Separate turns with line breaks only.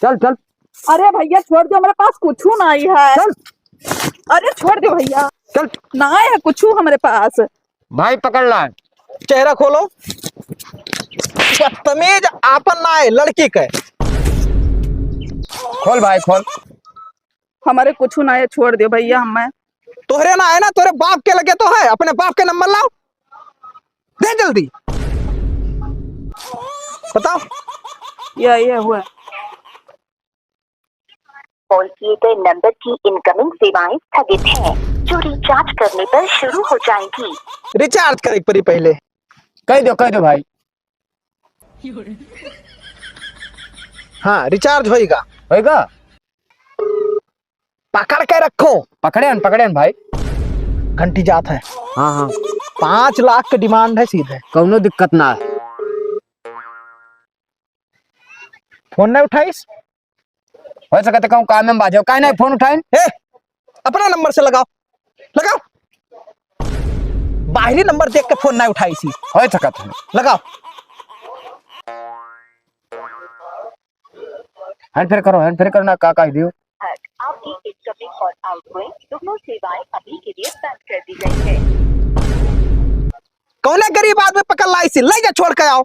चल चल
अरे भैया छोड़ दो, हमारे पास कुछ ना आई है।
चल
अरे छोड़ दो भैया,
चल।
ना है कुछ हमारे पास।
भाई पकड़ ला।
चेहरा खोलो। बदतमीज आपन ना है लड़की के।
खोल भाई खोल।
हमारे कुछ ना है, छोड़ दो भैया। हमें
तोहरे ना है ना, तोरे बाप के लगे तो है। अपने बाप के नंबर लाओ, दे जल्दी। बताओ।
ये हुआ।
कॉल किए गए नंबर की इनकमिंग सेवाएं स्थगित हैं, जो रिचार्ज करने पर शुरू हो जाएंगी।
रिचार्ज करे पड़ी पहले।
कह दो भाई।
हाँ रिचार्ज होएगा।
होएगा।
पकड़ के रखो।
पकड़े भाई।
घंटी जात है।
हाँ हाँ
5 लाख की डिमांड है सीधे।
कौनो दिक्कत ना है।
फोन नहीं उठाइस।
हो सकते कहूँ काम में बाजे का नहीं फोन उठाइन।
ए, अपना नंबर से लगाओ लगाओ। बाहरी नंबर देख के फोन नहीं उठाई सी।
हो सकत है।
लगाओ।
हैंड फेर करो ना का दियो।
आपकी इनकमिंग और आउटगोइंग दोनों सेवाएं अभी के लिए बंद कर दी गई है।
कौन गरीब आदमी पकड़ लाई सी, ले जा छोड़ के आओ।